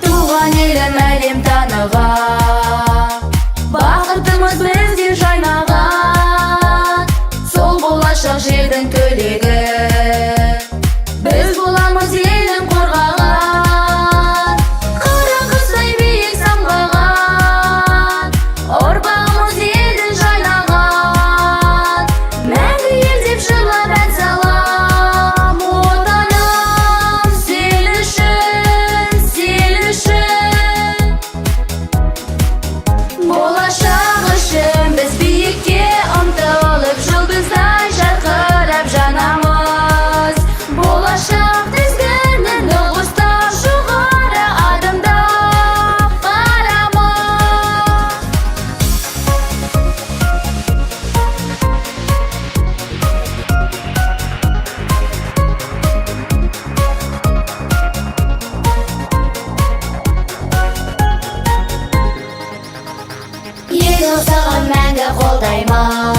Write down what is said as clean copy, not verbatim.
Туған елім әлем таныған, бақытымыз бізде жайнаған. Сол болашақ жердің төлегі, біз боламыз елін қорғаған. Қара қыздай биік самғаған, ұрпағымыз елін жайлаған. Мәңгі ел деп жырлап ән салам, отаным сен үшін, сен үшін. Болашақ үшін біз биікке ұмтылып, жұлдыздай жарқырап жанамыз. Болашақ тізгінін ұстап, жоғары адымдап барамыз. Ел саған мәңгі қолдаймын.